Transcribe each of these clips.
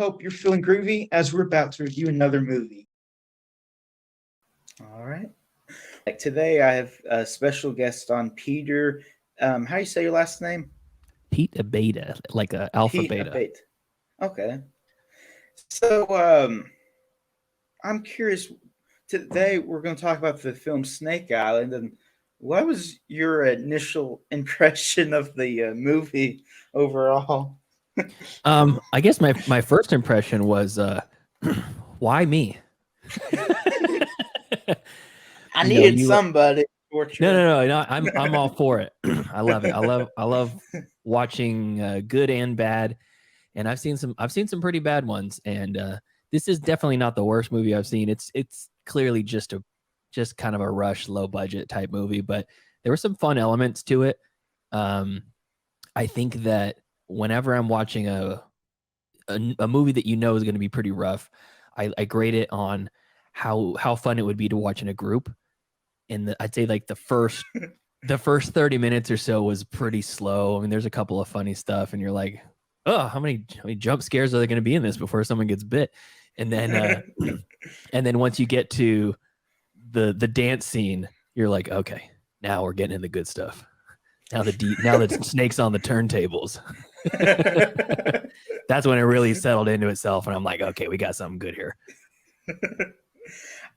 hope you're feeling groovy as we're about to review another movie. All right. Like today, I have a special guest on, Peter. How do you say your last name? Pete Abeyta, like a alpha Pete beta. Abeyta. Okay. So, I'm curious. Today, we're going to talk about the film Snake Island, and what was your initial impression of the movie overall? I guess my first impression was, why me? I you know, needed you somebody to torture. no. I'm all for it. I love it. I love watching good and bad, and I've seen some pretty bad ones, and this is definitely not the worst movie I've seen. It's clearly just kind of a rush, low budget type movie, but there were some fun elements to it. Um, I think that whenever I'm watching a movie that is going to be pretty rough, I grade it on how fun it would be to watch in a group. And I'd say like the first 30 minutes or so was pretty slow. I mean, there's a couple of funny stuff, and you're like, oh, how many jump scares are there going to be in this before someone gets bit? And then and then once you get to the dance scene, you're like, okay, now we're getting in the good stuff. Now the snake's on the turntables. That's when it really settled into itself, and I'm like, okay, we got something good here.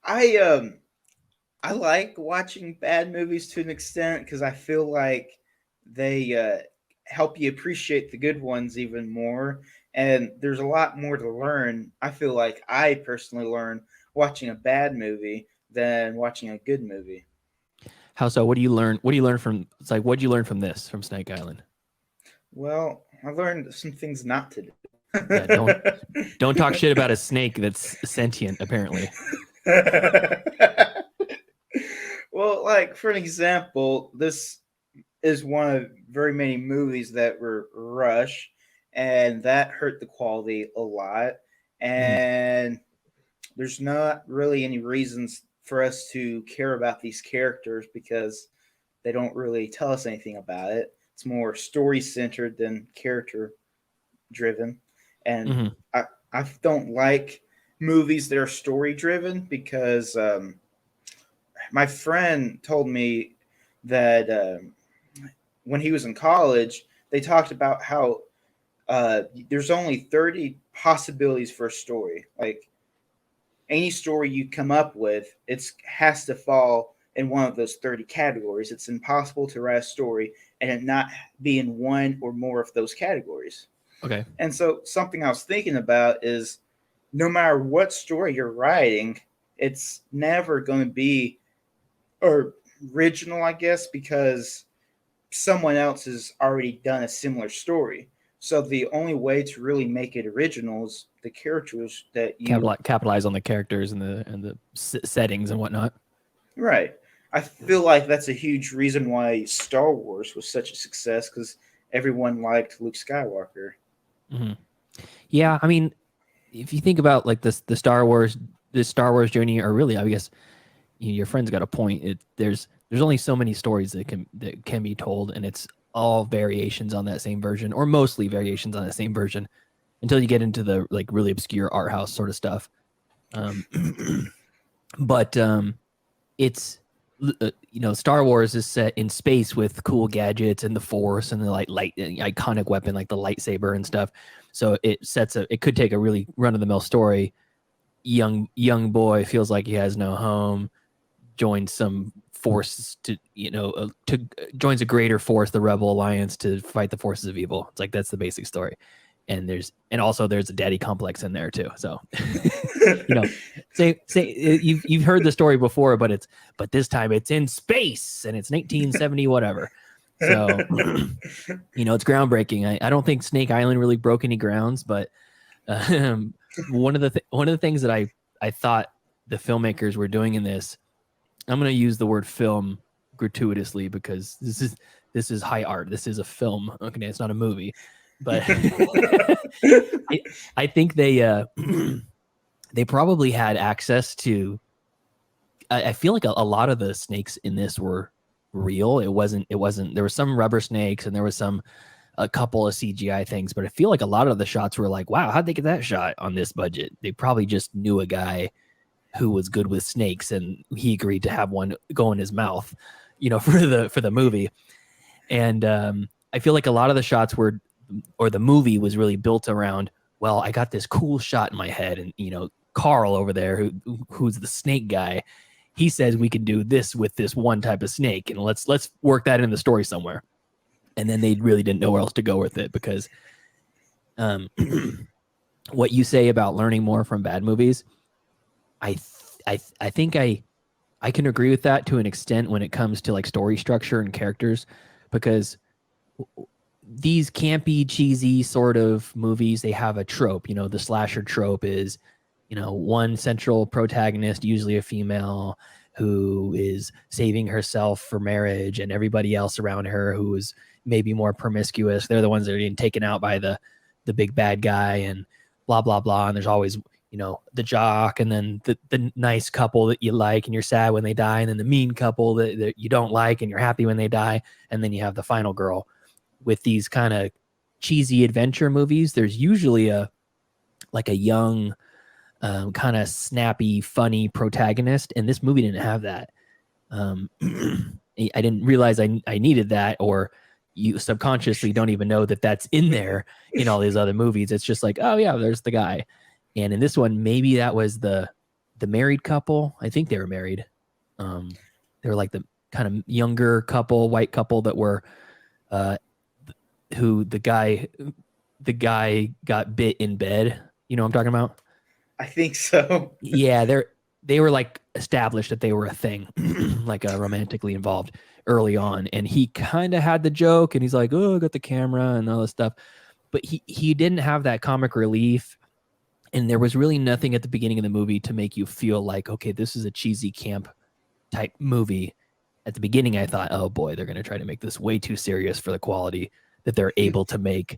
I I like watching bad movies to an extent because I feel like they help you appreciate the good ones even more. And there's a lot more to learn. I feel like I personally learn watching a bad movie than watching a good movie. How so? What do you learn? What do you learn from? It's like, what do you learn from this, from Snake Island? Well, I learned some things not to Yeah, don't do. don't talk shit about a snake that's sentient. Apparently, Well, like for an example, this is one of very many movies that were rushed, and that hurt the quality a lot. Mhm. And there's not really any reasons for us to care about these characters because they don't really tell us anything about it. It's more story centered than character driven, and Mhm. I I don't like movies that are story driven because my friend told me that when he was in college, they talked about how there's only 30 possibilities for a story. Like any story you come up with, it has to fall in one of those 30 categories. It's impossible to write a story and it not be in one or more of those categories. Okay. And so something I was thinking about is no matter what story you're writing, it's never going to be original, I guess, because someone else has already done a similar story. So the only way to really make it original is the characters that you Capitalize on the characters and the settings and whatnot. right. I feel like that's a huge reason why Star Wars was such a success because everyone liked Luke Skywalker. Mhm. Yeah, I mean, if you think about like the Star Wars journey, or really, I guess your friend's got a point. There's only so many stories that can be told, and it's all variations on that same version, or mostly variations on that same version, until you get into the like really obscure art house sort of stuff. Um, but it's Star Wars is set in space with cool gadgets and the Force and the light iconic weapon like the lightsaber and stuff. So it could take a really run of the mill story. Young boy feels like he has no home, joins some force to joins a greater force, the Rebel Alliance, to fight the forces of evil. It's like that's the basic story. And there's a daddy complex in there too. So you know, say you've heard the story before, but this time it's in space and it's 1970 whatever. So it's groundbreaking. I don't think Snake Island really broke any grounds, but one of the things that I thought the filmmakers were doing in this, I'm going to use the word film gratuitously because this is high art. This is a film. Okay, it's not a movie, but I think they probably had access to. I feel like a lot of the snakes in this were real. It wasn't. There were some rubber snakes and there was some a couple of CGI things, but I feel like a lot of the shots were like, wow, how'd they get that shot on this budget? They probably just knew a guy who was good with snakes, and he agreed to have one go in his mouth, for the movie. And I feel like a lot of the shots were, or the movie was really built around, well, I got this cool shot in my head, and Carl over there, who's the snake guy, he says we can do this with this one type of snake, and let's work that in the story somewhere. And then they really didn't know where else to go with it, because what you say about learning more from bad movies, I think I can agree with that to an extent when it comes to like story structure and characters, because these campy, cheesy sort of movies, they have a trope. The slasher trope is, one central protagonist, usually a female, who is saving herself for marriage, and everybody else around her who is maybe more promiscuous, they're the ones that are getting taken out by the big bad guy, and blah, blah, blah. And there's always, the jock, and then the nice couple that you like and you're sad when they die, and then the mean couple that you don't like and you're happy when they die. And then you have the final girl. With these kind of cheesy adventure movies, there's usually a young, kind of snappy, funny protagonist, and this movie didn't have that. I didn't realize I needed that, or you subconsciously don't even know that that's in there in all these other movies. It's just like, oh yeah, there's the guy. And in this one, maybe that was the married couple. I think they were married. They were like the kind of younger couple, white couple that were, who the guy got bit in bed. You know what I'm talking about? I think so. Yeah, they were like established that they were a thing, like romantically involved early on. And he kind of had the joke, and he's like, oh, I got the camera and all this stuff. But he didn't have that comic relief. And there was really nothing at the beginning of the movie to make you feel like, okay, this is a cheesy camp type movie. At the beginning, I thought, oh boy, they're going to try to make this way too serious for the quality that they're able to make,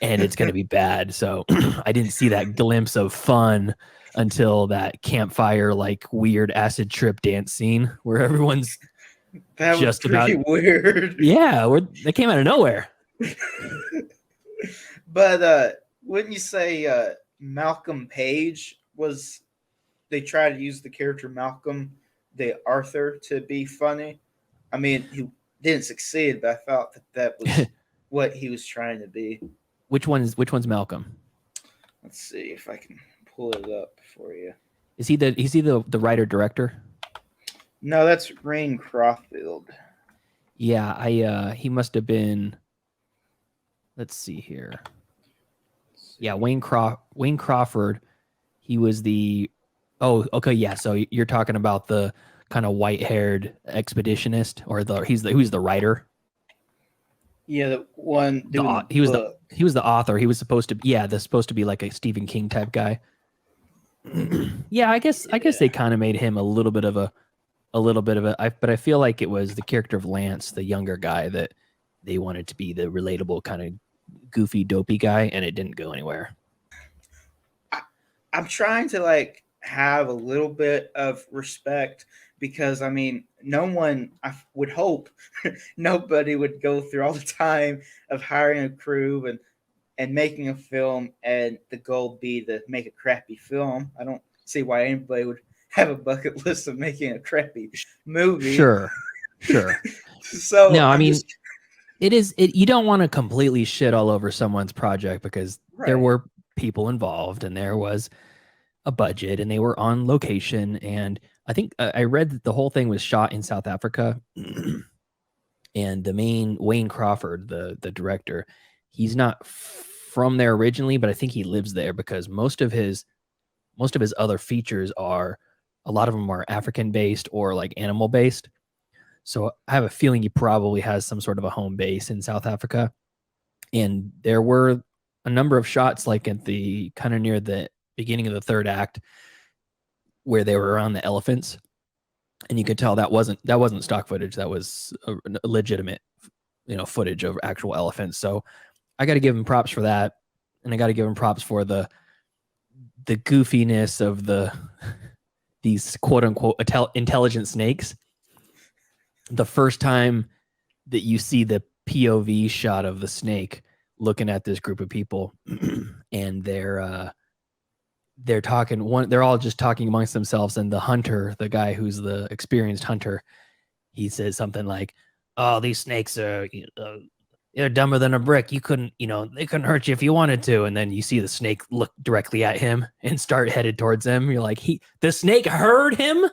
and it's going to be bad. So I didn't see that glimpse of fun until that campfire, like weird acid trip dance scene where everyone's that just was pretty weird. Yeah, they came out of nowhere. But wouldn't you say Malcolm Page they tried to use the character Malcolm, the Arthur, to be funny? I mean, he didn't succeed, but I thought that was what he was trying to be. Which one's Malcolm? Let's see if I can pull it up for you. Is he the writer director? No, that's Rain Crawfield. Yeah, he must have been. Let's see here. Yeah, Wayne Crawford. He was the. Oh, okay, yeah. So you're talking about the kind of white-haired expeditionist, or who's the writer? Yeah, the one. He was the author. He was supposed to. Yeah, that's supposed to be like a Stephen King type guy. Yeah, I guess they kind of made him a little bit of a. But I feel like it was the character of Lance, the younger guy, that they wanted to be the relatable kind of goofy, dopey guy, and it didn't go anywhere. I'm trying to have a little bit of respect, because I mean, I would hope nobody would go through all the time of hiring a crew and making a film, and the goal be to make a crappy film. I don't see why anybody would have a bucket list of making a crappy movie. Sure. So no, I mean, you don't want to completely shit all over someone's project, because there were people involved, and there was a budget, and they were on location. And I think I read that the whole thing was shot in South Africa. And the main Wayne Crawford, the director, he's not from there originally, but I think he lives there, because most of his other features a lot of them are African based or like animal based. So I have a feeling he probably has some sort of a home base in South Africa. And there were a number of shots, like at the kind of near the beginning of the third act, where they were around the elephants, and you could tell that wasn't stock footage. That was a legitimate, footage of actual elephants. So I got to give him props for that, and I got to give him props for the goofiness of these quote unquote intelligent snakes. The first time that you see the POV shot of the snake, looking at this group of people, and they're talking one. They're all just talking amongst themselves, and the hunter, the guy who's the experienced hunter, he says something like, "Oh, these snakes are they're dumber than a brick. You couldn't, they couldn't hurt you if you wanted to." And then you see the snake look directly at him and start headed towards him. You're like, the snake heard him.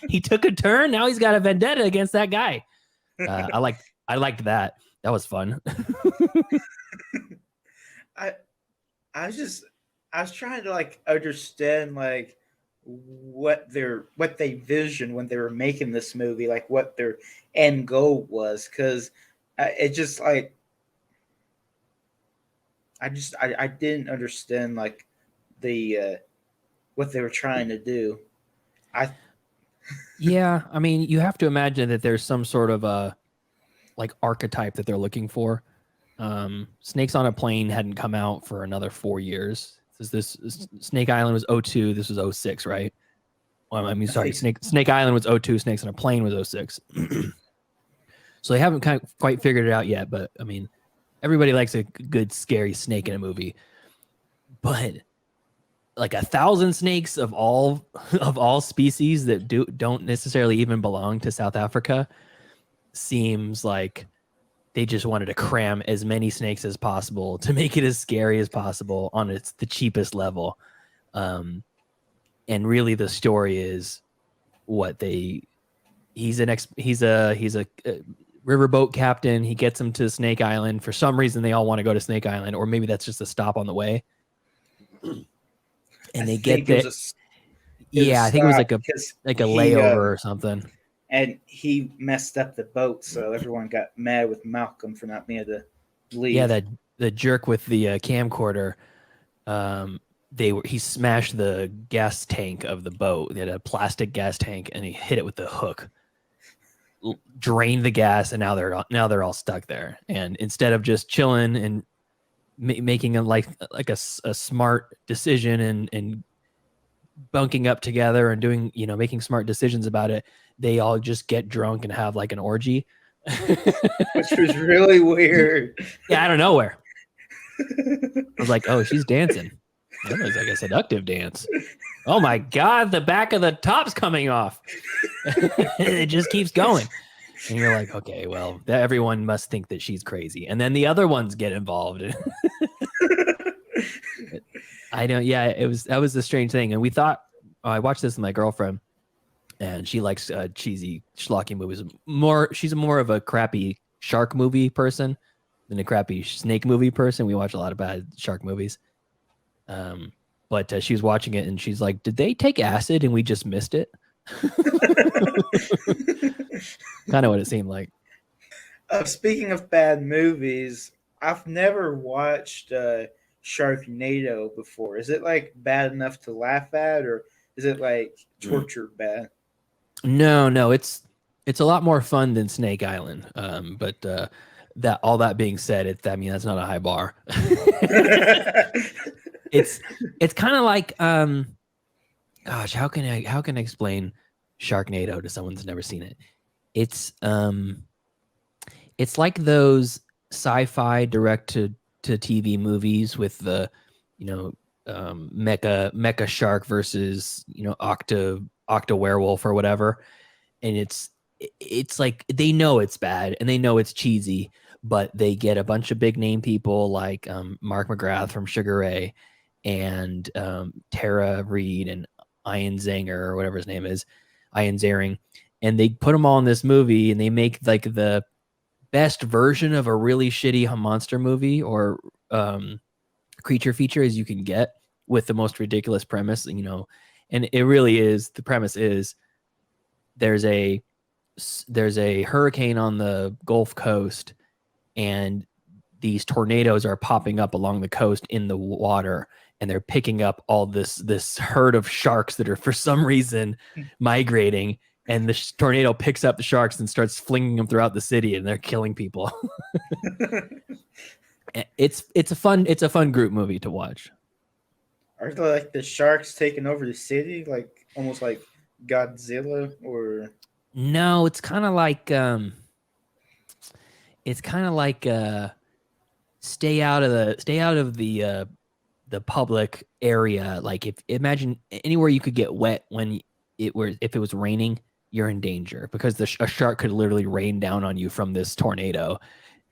He took a turn. Now he's got a vendetta against that guy. I liked that. That was fun. I I was trying to like understand like what they visioned when they were making this movie, like what their end goal was, because it just like I didn't understand like the what they were trying to do. I Yeah, I mean, you have to imagine that there's some sort of a like archetype that they're looking for. Snakes on a Plane hadn't come out for another 4 years. This Snake Island was 02. This was 06, right? Well, I mean, I sorry, think Snake Island was 02. Snakes on a Plane was 06. So they haven't quite figured it out yet. But I mean, everybody likes a good scary snake in a movie. But like 1,000 snakes of all species that don't necessarily even belong to South Africa seems like they just wanted to cram as many snakes as possible to make it as scary as possible on the cheapest level. And really the story is he's a riverboat captain. He gets them to Snake Island. For some reason, they all want to go to Snake Island, or maybe that's just a stop on the way. And they get there. Yeah, I think it was like a layover or something. And he messed up the boat, so everyone got mad with Malcolm for not being able to leave. Yeah, the jerk with the camcorder. He smashed the gas tank of the boat. They had a plastic gas tank, and he hit it with the hook, drained the gas, and now they're all stuck there. And instead of just chilling and making a smart decision and bunking up together and doing making smart decisions about it, they all just get drunk and have like an orgy, which was really weird. Yeah, out of nowhere. I was like, oh, she's dancing. That looks like a seductive dance. Oh my God, the back of the top's coming off. It just keeps going. And you're like, okay, well, everyone must think that she's crazy. And then the other ones get involved. I know. Yeah, that was a strange thing. And we thought, I watched this with my girlfriend, and she likes cheesy schlocky movies. She's more of a crappy shark movie person than a crappy snake movie person. We watch a lot of bad shark movies. But she was watching it, and she's like, did they take acid and we just missed it? Kind of what it seemed like. Speaking of bad movies, I've never watched Sharknado before. Is it like bad enough to laugh at, or is it like tortured bad? No, it's a lot more fun than Snake Island. But that being said, that's not a high bar. It's kind of like gosh, how can I explain Sharknado to someone who's never seen it? It's like those sci-fi direct to TV movies with the mecha shark versus octa werewolf or whatever, and it's like they know it's bad and they know it's cheesy, but they get a bunch of big name people like Mark McGrath from Sugar Ray and Tara Reid and Ian Zanger or whatever his name is, Ian Zaring, and they put them all in this movie, and they make like the best version of a really shitty monster movie or creature feature as you can get, with the most ridiculous premise, and it really is. The premise is there's a hurricane on the Gulf Coast, and these tornadoes are popping up along the coast in the water, and they're picking up all this herd of sharks that are for some reason migrating, and the tornado picks up the sharks and starts flinging them throughout the city, and they're killing people. It's a fun group movie to watch. Are they like the sharks taking over the city, like almost like Godzilla? Or no, it's kind of like stay out of the public area. Like imagine anywhere you could get wet if it was raining, you're in danger because a shark could literally rain down on you from this tornado.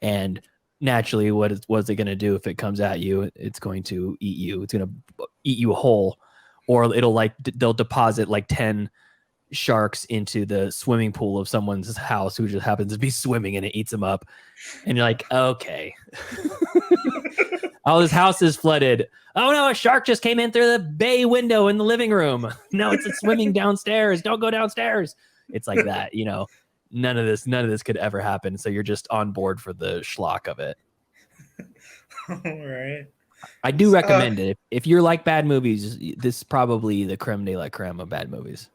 And naturally, what's it going to do if it comes at you? It's going to eat you. It's going to eat you whole, or they'll deposit like 10 sharks into the swimming pool of someone's house who just happens to be swimming, and it eats them up. And you're like, okay. Oh, this house is flooded. Oh no, a shark just came in through the bay window in the living room. No, it's swimming downstairs. Don't go downstairs. It's like that, none of this could ever happen. So you're just on board for the schlock of it. All right. I do recommend it. If you're like bad movies, this is probably the creme de la creme of bad movies.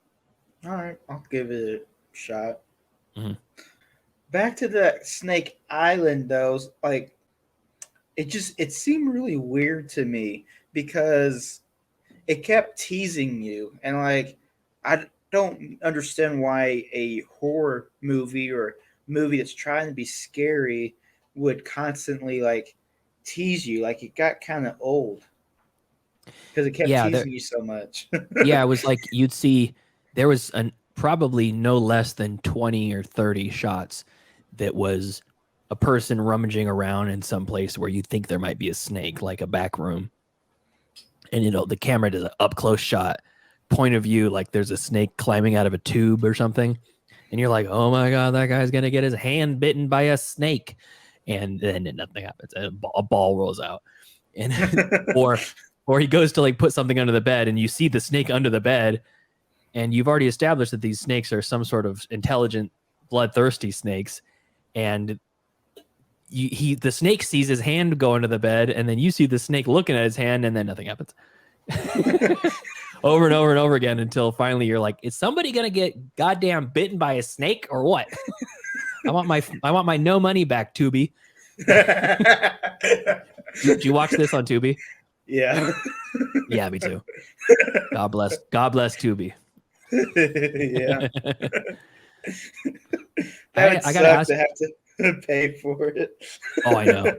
All right, I'll give it a shot. Mm-hmm. Back to the Snake Island, though, like it seemed really weird to me because it kept teasing you, and like I don't understand why a horror movie or movie that's trying to be scary would constantly like tease you. Like it got kind of old because it kept teasing you so much. Yeah, it was like you'd see there was probably no less than 20 or 30 shots that was a person rummaging around in some place where you think there might be a snake, like a back room. And, the camera does an up close shot, point of view, like there's a snake climbing out of a tube or something. And you're like, oh my God, that guy's going to get his hand bitten by a snake. And then nothing happens. A ball rolls out. And or he goes to like put something under the bed and you see the snake under the bed. And you've already established that these snakes are some sort of intelligent, bloodthirsty snakes. And the snake sees his hand go into the bed, and then you see the snake looking at his hand, and then nothing happens. Over and over and over again until finally you're like, is somebody gonna get goddamn bitten by a snake or what? I want my no money back, Tubi. Did you watch this on Tubi? Yeah. Yeah, me too. God bless Tubi. Yeah. I gotta ask. To have to pay for it. Oh, I know.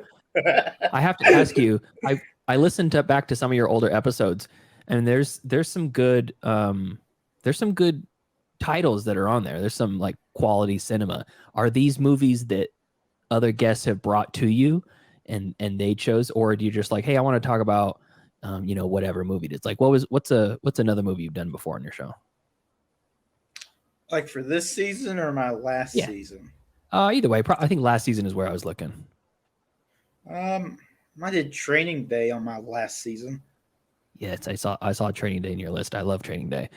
I have to ask you. I listened back to some of your older episodes, and there's some good titles that are on there. There's some like quality cinema. Are these movies that other guests have brought to you, and they chose, or do you just like, hey, I want to talk about whatever movie it's like? What's another movie you've done before on your show? Like for this season or my last season? Either way. I think last season is where I was looking. I did Training Day on my last season. Yes, I saw Training Day in your list. I love Training Day.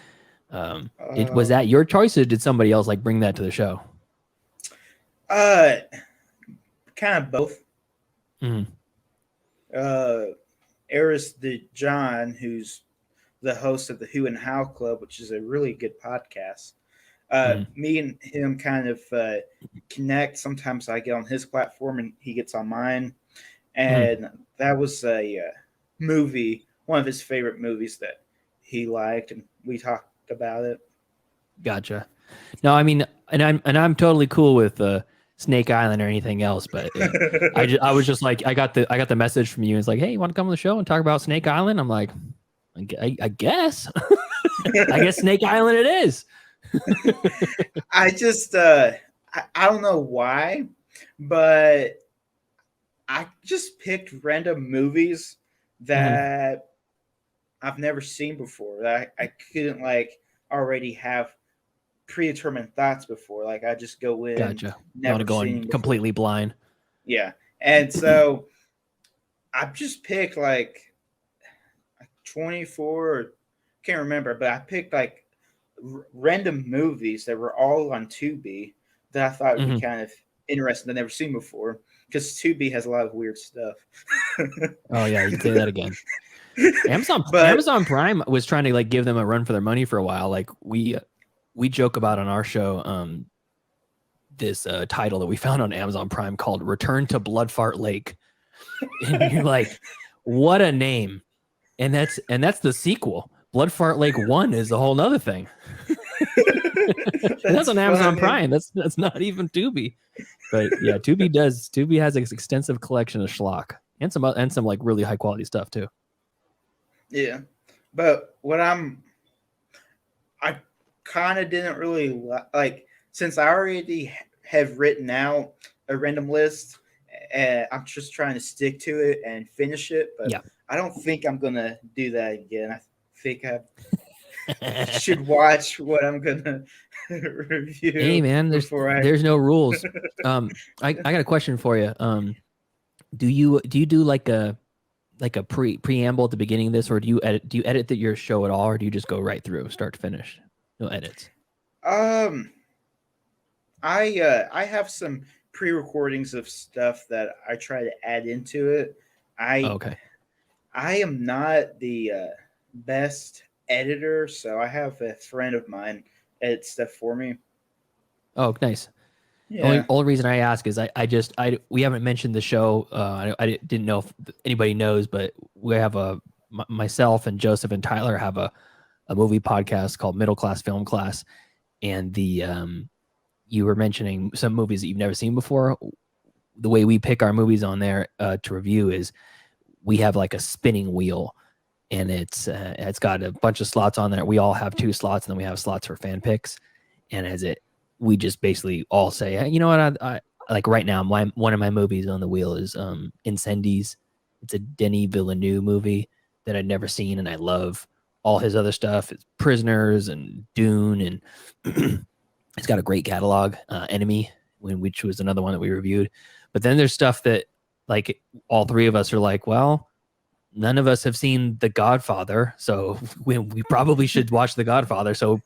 Was that your choice, or did somebody else like bring that to the show? Kind of both. Mm-hmm. Eris John, who's the host of the Who and How Club, which is a really good podcast. Me and him kind of connect. Sometimes I get on his platform and he gets on mine. And that was a movie, one of his favorite movies that he liked, and we talked about it. Gotcha. No, I mean, and I'm totally cool with Snake Island or anything else, but I was just like, I got the message from you. It's like, hey, you want to come on the show and talk about Snake Island? I'm like, I guess. I guess Snake Island it is. I just I don't know why, but I just picked random movies that I've never seen before, that I couldn't like already have predetermined thoughts before. Like I just go in. Gotcha. Never going completely blind. Yeah. And so I've just picked like 24, or can't remember, but I picked like random movies that were all on Tubi that I thought would be kind of interesting, I've never seen before, because Tubi has a lot of weird stuff. Oh yeah, you can say that again. Amazon Prime was trying to like give them a run for their money for a while. Like we joke about on our show this title that we found on Amazon Prime called Return to Bloodfart Lake. And you're like, what a name. And that's the sequel. Bloodfart Lake 1 is a whole nother thing. That's on Amazon Prime. That's not even Tubi. But yeah, Tubi has an extensive collection of schlock. and some like really high quality stuff too. Yeah, but I kind of didn't really like, since I already have written out a random list, and I'm just trying to stick to it and finish it. But Yeah. I don't think I'm gonna do that again. I think I should watch what I'm gonna Hey review man, before I. there's no rules. I got a question for you. Do you do like a preamble at the beginning of this, or do you edit your show at all, or do you just go right through start to finish? No edits. Um, I have some pre-recordings of stuff that I try to add into it. Oh, I okay. I am not the best editor, so I have a friend of mine edit stuff for me. Oh, nice. Only Yeah. only reason I ask is we haven't mentioned the show. I didn't know if anybody knows, but we have myself and Joseph and Tyler have a movie podcast called Middle Class Film Class, and you were mentioning some movies that you've never seen before. The way we pick our movies on there to review is we have like a spinning wheel, and it's got a bunch of slots on there. We all have 2 slots, and then we have slots for fan picks. And we just basically all say, hey, you know what, I like right now. One of my movies on the wheel is Incendies. It's a Denis Villeneuve movie that I'd never seen, and I love all his other stuff. It's Prisoners and Dune, and it's got a great catalog. Enemy, which was another one that we reviewed. But then there's stuff that like all 3 of us are like, well, none of us have seen The Godfather, so we probably should watch The Godfather. So,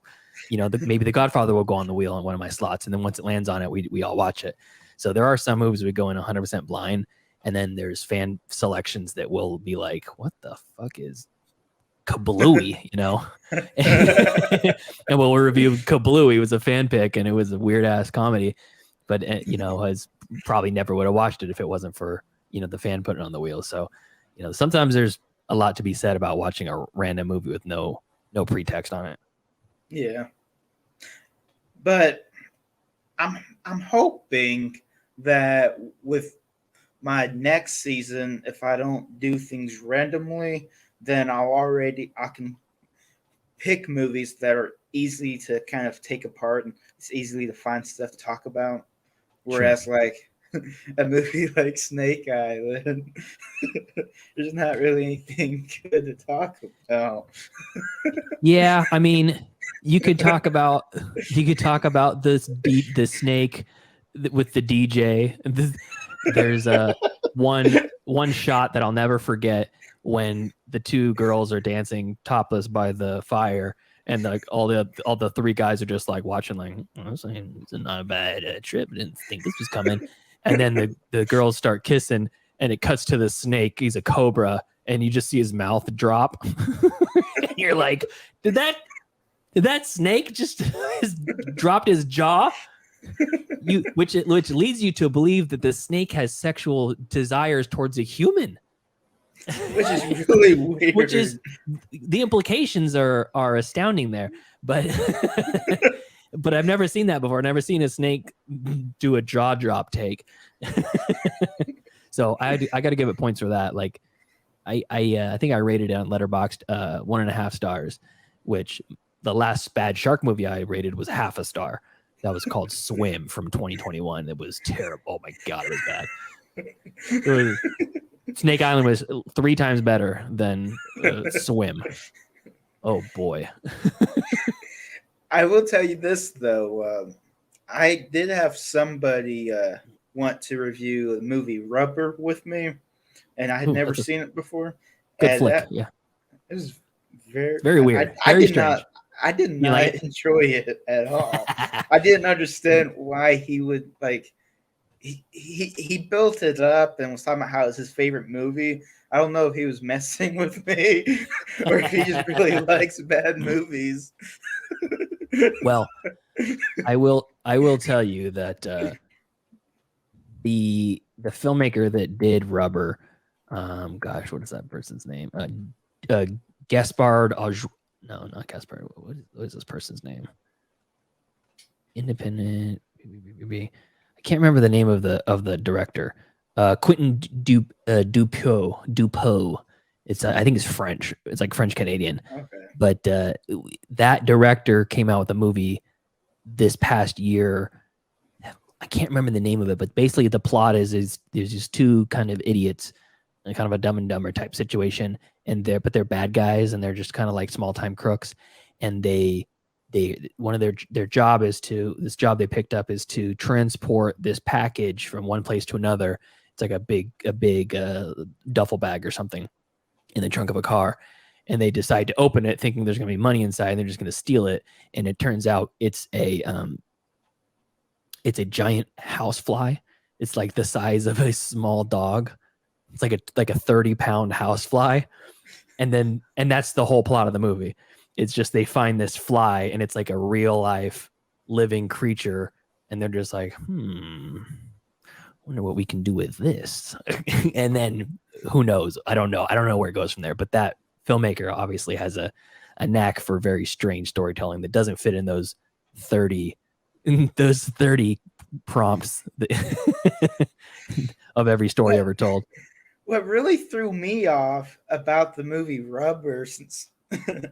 maybe The Godfather will go on the wheel on one of my slots, and then once it lands on it, we all watch it. So there are some movies we go in 100% blind, and then there's fan selections that will be like, what the fuck is Kablooey, and we'll review Kablooey. It was a fan pick, and it was a weird ass comedy, but I probably never would have watched it if it wasn't for the fan putting it on the wheel. So sometimes there's a lot to be said about watching a random movie with no pretext on it. Yeah. But I'm hoping that with my next season, if I don't do things randomly, then I can pick movies that are easy to kind of take apart, and it's easily to find stuff to talk about. Whereas like a movie like Snake Island, there's not really anything good to talk about. Yeah, I mean, you could talk about the snake with the DJ. There's one shot that I'll never forget when the 2 girls are dancing topless by the fire, and like all the 3 guys are just like watching, like, oh, it's not a bad trip. I didn't think this was coming. And then the girls start kissing, and it cuts to the snake. He's a cobra, and you just see his mouth drop. And you're like, did that snake just dropped his jaw? Which leads you to believe that the snake has sexual desires towards a human, which is really weird. Which is, the implications are astounding there, but but I've never seen that before. I've never seen a snake do a jaw drop take. So I got to give it points for that. Like I think I rated it on Letterboxd 1.5 stars, which the last bad shark movie I rated was 0.5 star. That was called Swim from 2021. It was terrible. Oh my God, it was bad. Snake Island was 3 times better than Swim. Oh boy. I will tell you this though. I did have somebody want to review the movie Rubber with me, and I had never seen it before. Good flick. Yeah. It was very weird. I very did strange. I did not enjoy it at all. I didn't understand why he would like. He built it up and was talking about how it's his favorite movie. I don't know if he was messing with me or if he just really likes bad movies. Well, I will tell you that the filmmaker that did Rubber, gosh, what is that person's name? Gaspard. No, not Gaspard. What is this person's name? Independent. I can't remember the name of the director. Quentin Dupeau. It's I think it's French. It's like French Canadian. Okay. But that director came out with a movie this past year. I can't remember the name of it, but basically the plot is there's just two kind of idiots, kind of a Dumb and Dumber type situation, and they're bad guys and they're just kind of like small time crooks, and they one of their job is to this job they picked up is to transport this package from one place to another. It's like a big duffel bag or something in the trunk of a car, and they decide to open it thinking there's going to be money inside and they're just going to steal it, and it turns out it's a giant housefly. It's like the size of a small dog. It's like a 30-pound housefly, and that's the whole plot of the movie. It's just they find this fly and it's like a real life living creature, and they're just like, wonder what we can do with this. And then who knows? I don't know where it goes from there. But that filmmaker obviously has a knack for very strange storytelling that doesn't fit in those 30 prompts of every story ever told. What really threw me off about the movie Rubber, since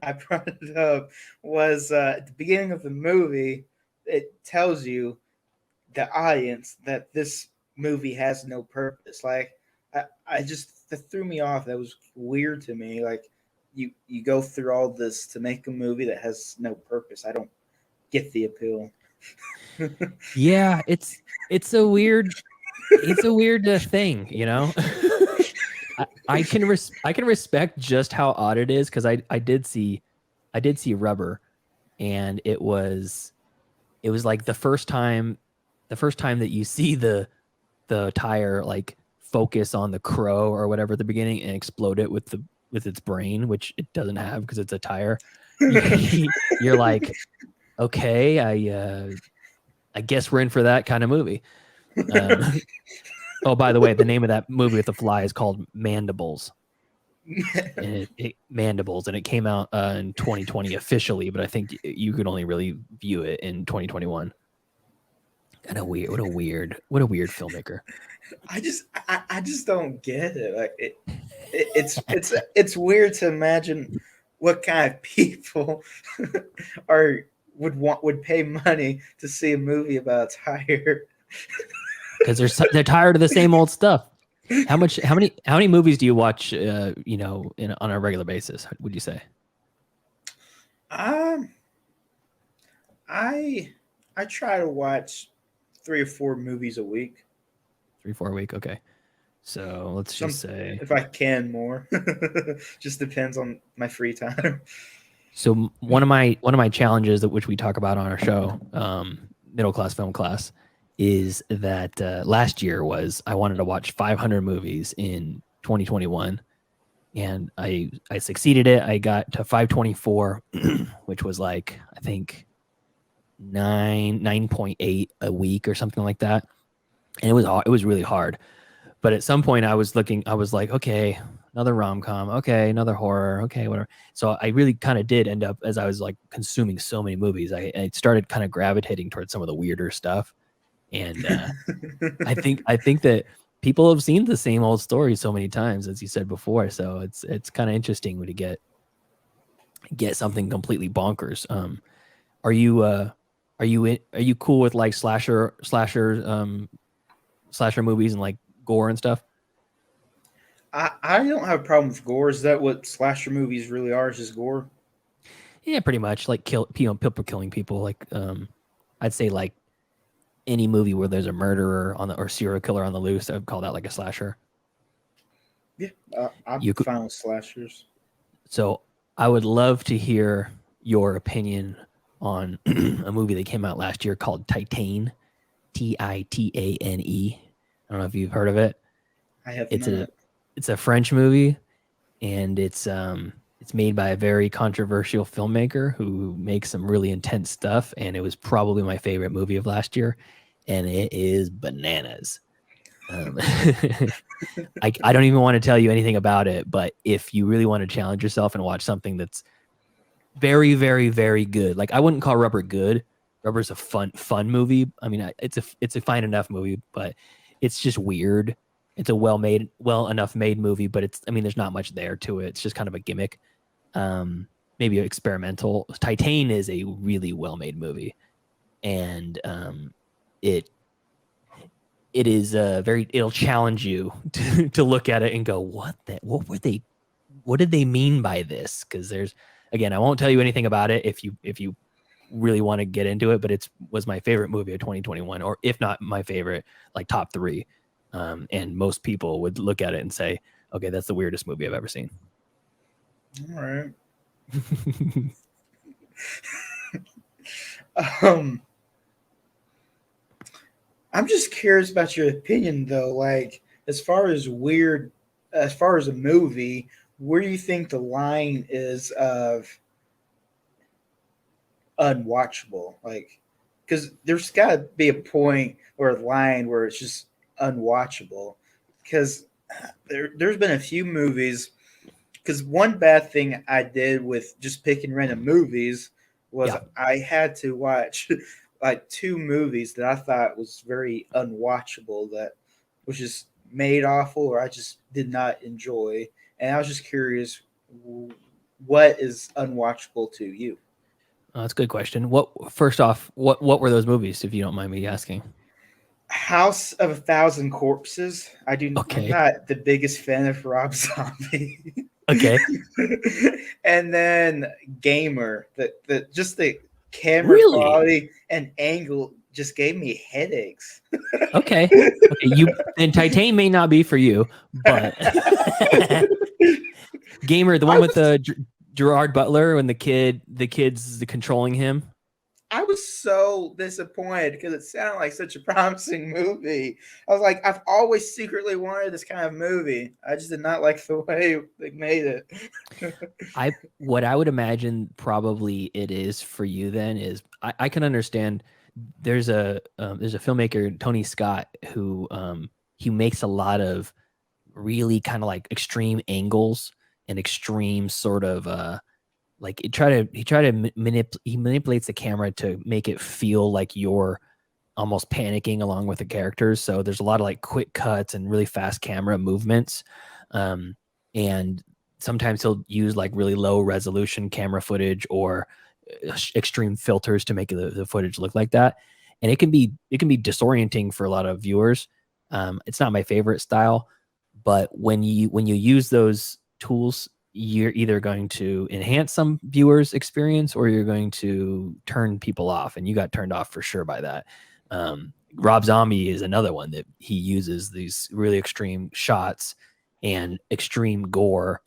I brought it up, was at the beginning of the movie, it tells you, the audience, that this movie has no purpose. Like, I just, that threw me off. That was weird to me. Like, you go through all this to make a movie that has no purpose. I don't get the appeal. Yeah, it's a weird thing, you know. I can respect just how odd it is, because I did see Rubber, and it was like the first time that you see the tire like focus on the crow or whatever at the beginning and explode it with its brain, which it doesn't have because it's a tire. You're like, okay, I guess we're in for that kind of movie. Oh, by the way, the name of that movie with the fly is called Mandibles. And Mandibles, and it came out in 2020 officially, but I think you could only really view it in 2021. Kind of weird. What a weird filmmaker. I just don't get it. Like it's weird to imagine what kind of people would pay money to see a movie about a tire. Because they're tired of the same old stuff. How many movies do you watch? On a regular basis, would you say? I try to watch 3 or 4 movies a week. 3-4 a week, okay. So let's just say, if I can, more. Just depends on my free time. So one of my challenges, which we talk about on our show, Middle Class Film Class, is that last year I wanted to watch 500 movies in 2021, and I succeeded it. I got to 524, which was like, I think 9.8 a week or something like that. And it was really hard. But at some point I was like, okay, another rom-com, okay, another horror, okay, whatever. So I really kind of did end up, as I was like consuming so many movies, I started kind of gravitating towards some of the weirder stuff. And I think that people have seen the same old story so many times, as you said before. So it's kind of interesting when you get something completely bonkers. Are you cool with like slasher movies and like gore and stuff? I don't have a problem with gore. Is that what slasher movies really are? Is just gore? Yeah, pretty much. Like people killing people. Like I'd say like any movie where there's a murderer or serial killer on the loose, I would call that like a slasher. Yeah, I'm fine with slashers. So I would love to hear your opinion on a movie that came out last year called Titane, Titane. I don't know if you've heard of it. I have not. It's a French movie, and it's made by a very controversial filmmaker who makes some really intense stuff, and it was probably my favorite movie of last year, and it is bananas. I don't even want to tell you anything about it, but if you really want to challenge yourself and watch something that's very, very, very good, like I wouldn't call Rubber good. Rubber's a fun movie. I mean, it's a fine enough movie, but it's just weird it's a well enough made movie, but it's, I mean, there's not much there to it. It's just kind of a gimmick. Maybe experimental. Titan is a really well made movie, and it it is it'll challenge you to look at it and go, what did they mean by this? Because there's, again, I won't tell you anything about it if you really want to get into it, but it was my favorite movie of 2021, or if not my favorite, like top 3. And most people would look at it and say, okay, that's the weirdest movie I've ever seen. All right. um I'm just curious about your opinion though, like as far as weird, as far as a movie, where do you think the line is of unwatchable? Like, because there's got to be a point or a line where it's just unwatchable. Because there's been a few movies. Because one bad thing I did with just picking random movies was Yeah. I had to watch like 2 movies that I thought was very unwatchable, that was just made awful or I just did not enjoy. And I was just curious, what is unwatchable to you? That's a good question. First off, what were those movies, if you don't mind me asking? House of a Thousand Corpses. I'm Okay. not the biggest fan of Rob Zombie. Okay. And then Gamer. The just the camera Really? quality and angle just gave me headaches. Okay. Okay. And Titan may not be for you, but Gamer, the I one with was Gerard Butler and the kids controlling him. I was so disappointed because it sounded like such a promising movie. I was like, I've always secretly wanted this kind of movie. I just did not like the way they made it. What I would imagine probably it is for you then is I can understand. There's a filmmaker, Tony Scott, who he makes a lot of really kind of like extreme angles and extreme sort of like he manipulates the camera to make it feel like you're almost panicking along with the characters. So there's a lot of like quick cuts and really fast camera movements. And sometimes he'll use like really low resolution camera footage or extreme filters to make the footage look like that. And it can be disorienting for a lot of viewers. It's not my favorite style, but when you use those tools, you're either going to enhance some viewers' experience or you're going to turn people off. And you got turned off for sure by that. Rob Zombie is another one that he uses these really extreme shots and extreme gore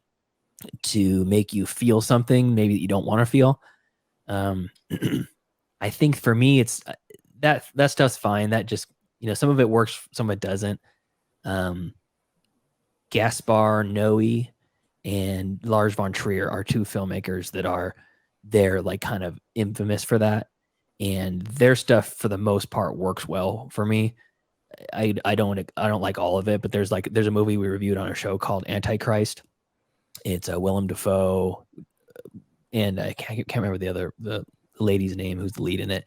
to make you feel something maybe that you don't want to feel. I think for me, it's that stuff's fine. That just, some of it works, some of it doesn't. Gaspar Noé and Lars von Trier are 2 filmmakers that they're like kind of infamous for that, and their stuff for the most part works well for me. I don't like all of it, but there's a movie we reviewed on a show called Antichrist. It's a Willem Dafoe, and I can't remember the lady's name who's the lead in it,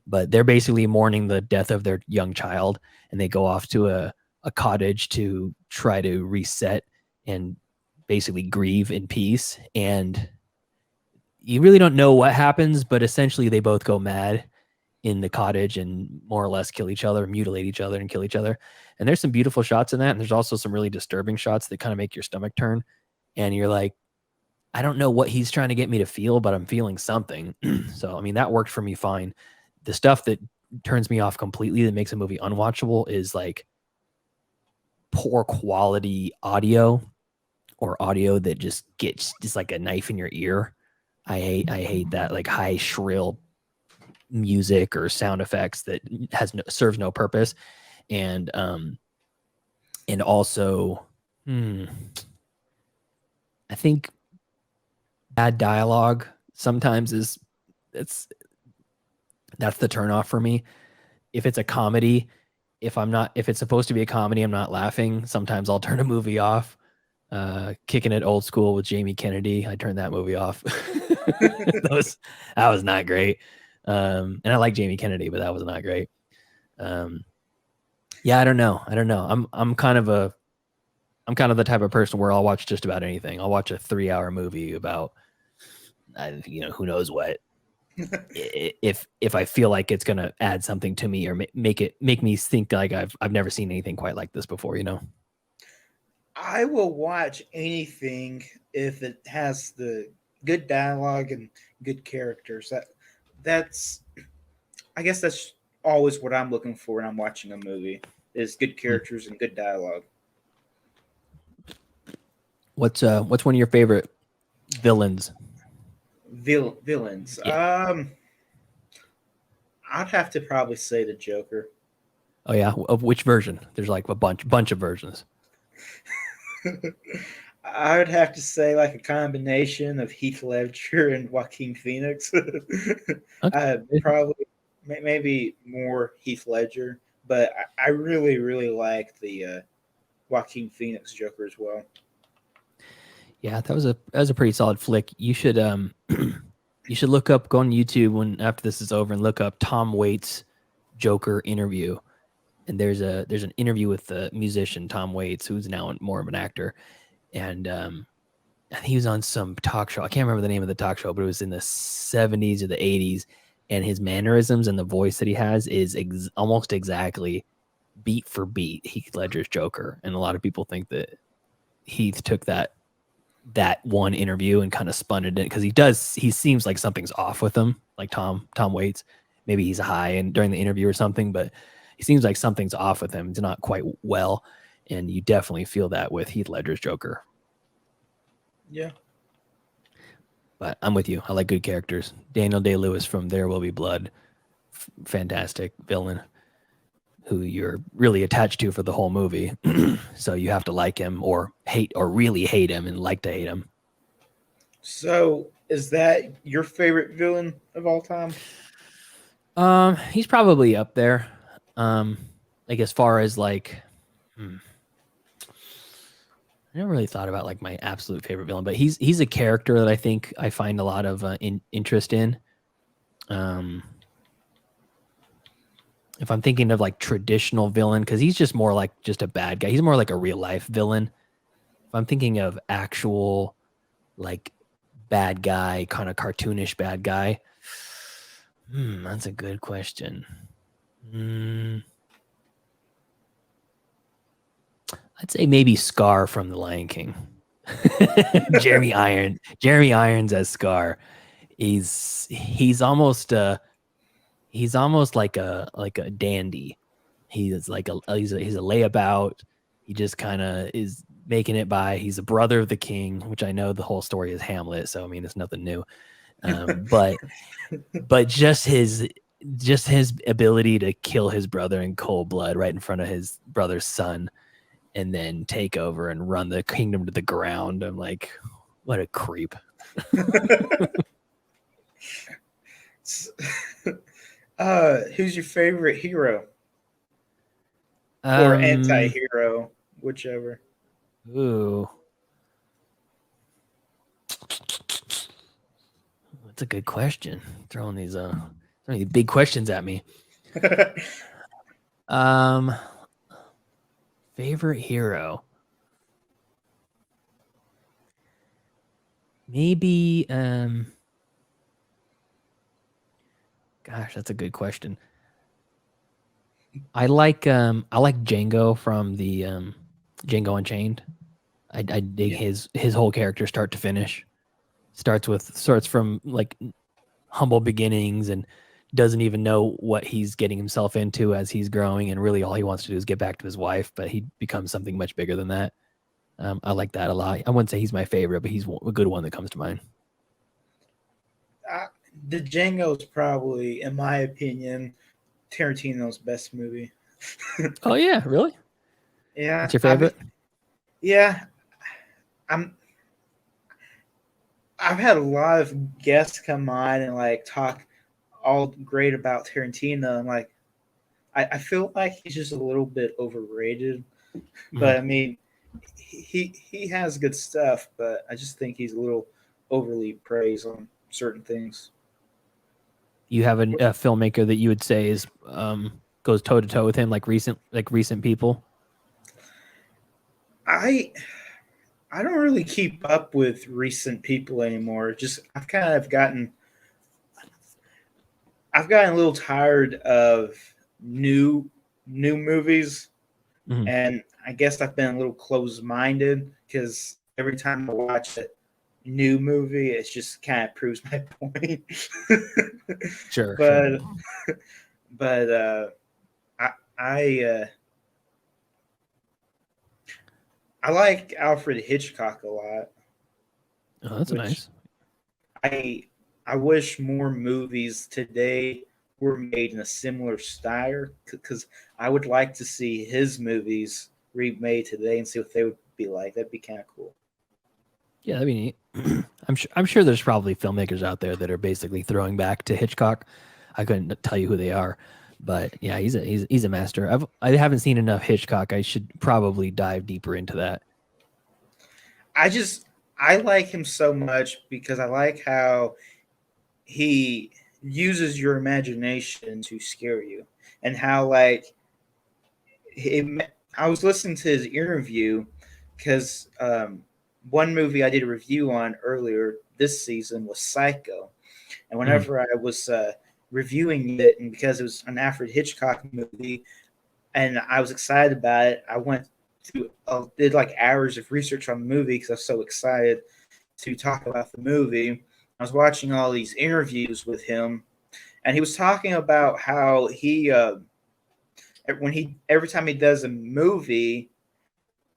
but they're basically mourning the death of their young child, and they go off to a cottage to try to reset and basically grieve in peace. And you really don't know what happens, but essentially they both go mad in the cottage and more or less kill each other, mutilate each other, and kill each other. And there's some beautiful shots in that, and there's also some really disturbing shots that kind of make your stomach turn, and you're like, I don't know what he's trying to get me to feel, but I'm feeling something. So I mean, that worked for me fine. The stuff that turns me off completely, that makes a movie unwatchable, is like poor quality audio, or audio that just gets just like a knife in your ear. I hate that, like high shrill music or sound effects that serves no purpose. And also I think bad dialogue sometimes that's the turnoff for me. If it's a comedy, if it's supposed to be a comedy, I'm not laughing, sometimes I'll turn a movie off. Kicking It Old School with Jamie Kennedy, I turned that movie off. That was not great. And I like Jamie Kennedy, but that was not great. Yeah, I don't know. I'm kind of I'm kind of the type of person where I'll watch just about anything. I'll watch a 3-hour movie about, who knows what. If I feel like it's gonna add something to me or make me think like I've never seen anything quite like this before. I will watch anything if it has the good dialogue and good characters. That's I guess that's always what I'm looking for when I'm watching a movie is good characters and good dialogue. What's one of your favorite villains? Villains. Yeah. I'd have to probably say the Joker. Oh yeah, of which version? There's like a bunch of versions. I would have to say like a combination of Heath Ledger and Joaquin Phoenix. Okay. Probably maybe more Heath Ledger, but I really really like the Joaquin Phoenix Joker as well. Yeah, that was a pretty solid flick. You should you should go on YouTube after this is over and look up Tom Waits Joker interview. And there's an interview with the musician Tom Waits, who's now more of an actor, and he was on some talk show. I can't remember the name of the talk show, but it was in the 70s or the 80s, and his mannerisms and the voice that he has is almost exactly beat for beat Heath Ledger's Joker. And a lot of people think that Heath took that one interview and kind of spun it in, because he seems like something's off with him, like Tom Waits. Maybe he's high and during the interview or something, but he seems like something's off with him. It's not quite well, and you definitely feel that with Heath Ledger's Joker. Yeah. But I'm with you. I like good characters. Daniel Day-Lewis from There Will Be Blood, fantastic villain who you're really attached to for the whole movie. So you have to like him or really hate him and like to hate him. So is that your favorite villain of all time? He's probably up there. Like as far as like, I never really thought about like my absolute favorite villain, but he's a character that I think I find a lot of interest in. If I'm thinking of like traditional villain, because he's just more like just a bad guy. He's more like a real life villain. If I'm thinking of actual like bad guy, kind of cartoonish bad guy, that's a good question. I'd say maybe Scar from The Lion King. Jeremy Irons as Scar. He's almost like a dandy. He's like he's a layabout. He just kind of is making it by. He's a brother of the king, which I know the whole story is Hamlet, so I mean it's nothing new. But just his ability to kill his brother in cold blood right in front of his brother's son, and then take over and run the kingdom to the ground. I'm like, what a creep. Who's your favorite hero? Or anti-hero, whichever. Ooh. That's a good question. Throwing these big questions at me. Favorite hero. Maybe gosh, that's a good question. I like Django from the Django Unchained. I dig his whole character start to finish. Starts from like humble beginnings and doesn't even know what he's getting himself into as he's growing, and really all he wants to do is get back to his wife, but he becomes something much bigger than that. I like that a lot. I wouldn't say he's my favorite, but he's a good one that comes to mind. The Django is probably, in my opinion, Tarantino's best movie. Oh yeah, really? Yeah. What's your favorite? I've had a lot of guests come on and like talk all great about Tarantino, and like I feel like he's just a little bit overrated. But I mean, he has good stuff, but I just think he's a little overly praised on certain things. You have a filmmaker that you would say is goes toe to toe with him, like recent people? I I don't really keep up with recent people anymore. Just I've gotten a little tired of new new movies, Mhm. and I guess I've been a little closed minded because every time I watch a new movie, it just kind of proves my point. Sure, sure. but but I I I like Alfred Hitchcock a lot, Oh, that's which nice. I I wish more movies today were made in a similar style because I would like to see his movies remade today and see what they would be like. That'd be kind of cool. Yeah, that'd be neat. I'm sure there's probably filmmakers out there that are basically throwing back to Hitchcock. I couldn't tell you who they are, but yeah, he's a master. I haven't seen enough Hitchcock. I should probably dive deeper into that. I just I like him so much because I like how he uses your imagination to scare you, and how like I was listening to his interview because one movie I did a review on earlier this season was Psycho, and Mhm. whenever I was reviewing it, and because it was an Alfred Hitchcock movie, and I was excited about it, I went to did like hours of research on the movie because I was so excited to talk about the movie. I was watching all these interviews with him, and he was talking about how when he every time he does a movie,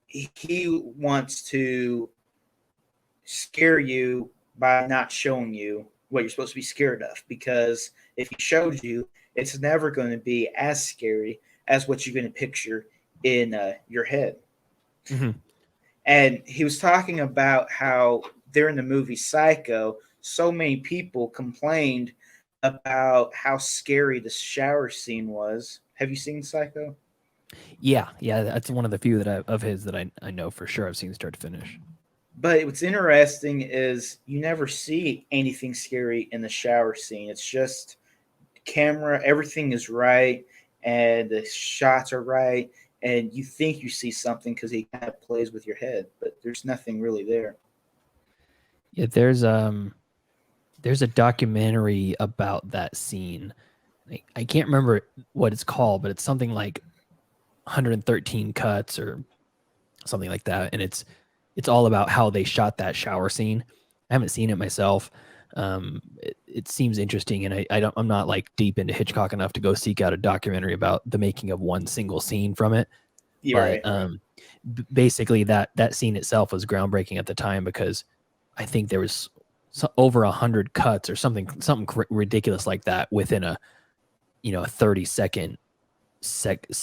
he wants to scare you by not showing you what you're supposed to be scared of. Because if he showed you, it's never going to be as scary as what you're going to picture in your head. Mhm. And he was talking about how during the movie Psycho, so many people complained about how scary the shower scene was. Have you seen Psycho? Yeah, yeah, that's one of the few of his that I know for sure. I've seen start to finish. But what's interesting is you never see anything scary in the shower scene. It's just camera, everything is right, and the shots are right, and you think you see something because he kind of plays with your head, but there's nothing really there. Yeah, there's a documentary about that scene. I can't remember what it's called, but it's something like 113 cuts or something like that, and it's all about how they shot that shower scene. I haven't seen it myself. It seems interesting, and I'm not like deep into Hitchcock enough to go seek out a documentary about the making of one single scene from it. You're But right, right. basically, that scene itself was groundbreaking at the time because I think there was over 100 cuts or something ridiculous like that within a 30-second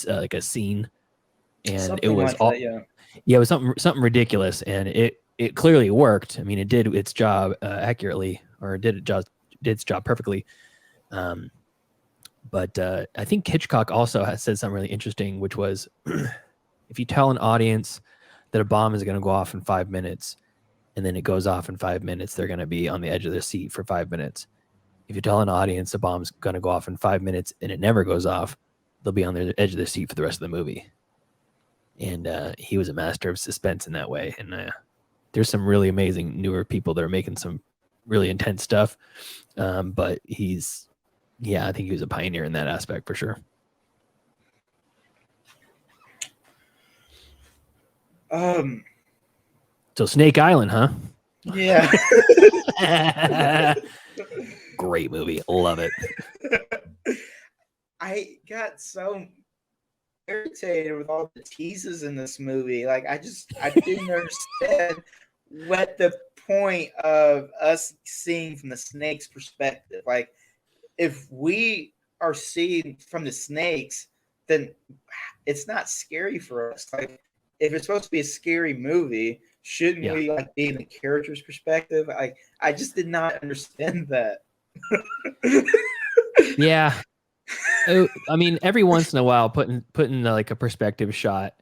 like a scene, and it Something was like all that, yeah. yeah, it was something ridiculous, and it clearly worked. I mean, it did its job accurately, or did its job perfectly. Um, but I think Hitchcock also has said something really interesting, which was if you tell an audience that a bomb is going to go off in 5 minutes, and then it goes off in 5 minutes, they're going to be on the edge of their seat for 5 minutes. If you tell an audience a bomb's going to go off in 5 minutes and it never goes off, they'll be on the edge of their seat for the rest of the movie. And he was a master of suspense in that way. And there's some really amazing newer people that are making some really intense stuff. But I think he was a pioneer in that aspect for sure. Um, So Snake Island, huh? yeah. Great movie. Love it. I got so irritated with all the teases in this movie. Like I didn't understand what the point of us seeing from the snake's perspective. Like if we are seeing from the snakes, then it's not scary for us. Like if it's supposed to be a scary movie, shouldn't Yeah. we like be in the character's perspective? I just did not understand that. Yeah. I mean, every once in a while, putting like a perspective shot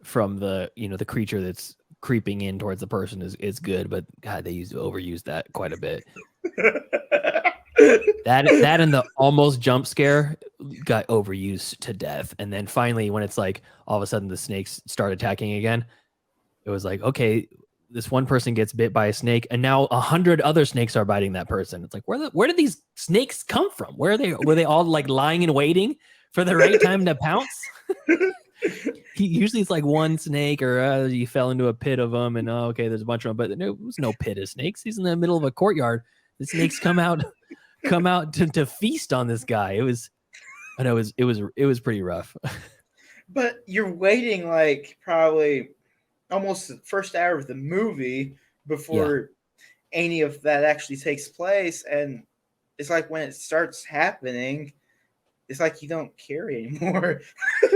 from the creature that's creeping in towards the person is good, but God, they overuse that quite a bit. That and the almost jump scare got overused to death, and then finally, when it's like all of a sudden the snakes start attacking again, It was like, okay, this one person gets bit by a snake, and now 100 other snakes are biting that person. It's like, where did these snakes come from? Where are they? Were they all like lying and waiting for the right time to pounce? Usually it's like one snake, or you fell into a pit of them, and okay, there's a bunch of them, but there was no pit of snakes. He's in the middle of a courtyard. The snakes come out to feast on this guy. And it was pretty rough. But you're waiting like probably almost the first hour of the movie before any of that actually takes place, and it's like when it starts happening, it's like you don't care anymore.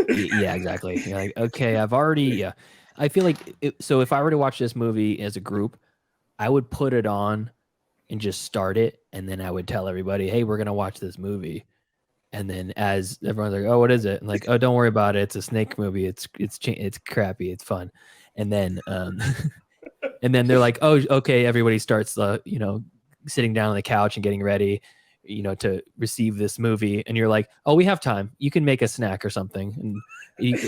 Yeah, exactly. You're like, okay, I've already. Yeah, I feel like so. If I were to watch this movie as a group, I would put it on and just start it, and then I would tell everybody, "Hey, we're gonna watch this movie." And then as everyone's like, "Oh, what is it?" And like, "Oh, don't worry about it. It's a snake movie. It's crappy. It's fun." And then and then they're like, "Oh, okay." Everybody starts sitting down on the couch and getting ready, to receive this movie. And you're like, "Oh, we have time. You can make a snack or something." And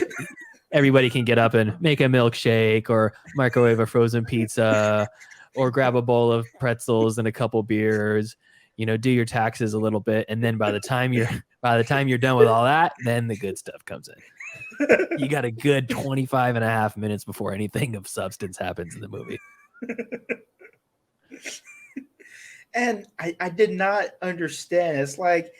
everybody can get up and make a milkshake or microwave a frozen pizza or grab a bowl of pretzels and a couple beers, do your taxes a little bit. And then by the time you're done with all that, then the good stuff comes in. You got a good 25 and a half minutes before anything of substance happens in the movie. And I did not understand. It's like,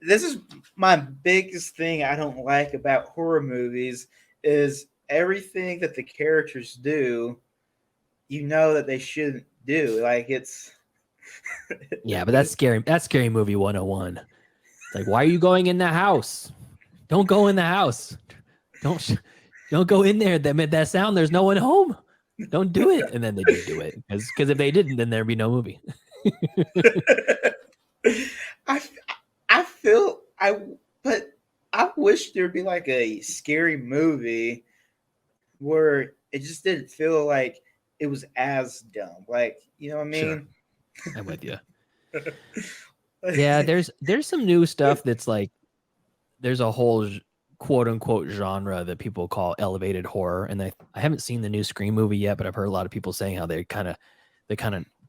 this is my biggest thing I don't like about horror movies is everything that the characters do, that they shouldn't do. Like, it's yeah, but that's scary. That's scary movie 101. It's like, why are you going in the house? Don't go in the house. Don't go in there. That sound, there's no one home. Don't do it. And then they do it. Because if they didn't, then there'd be no movie. But I wish there'd be like a scary movie where it just didn't feel like it was as dumb. Like, you know what I mean? Sure. I'm with you. Yeah, there's some new stuff that's like, there's a whole quote unquote genre that people call elevated horror. And I haven't seen the new Scream movie yet, but I've heard a lot of people saying how they kind of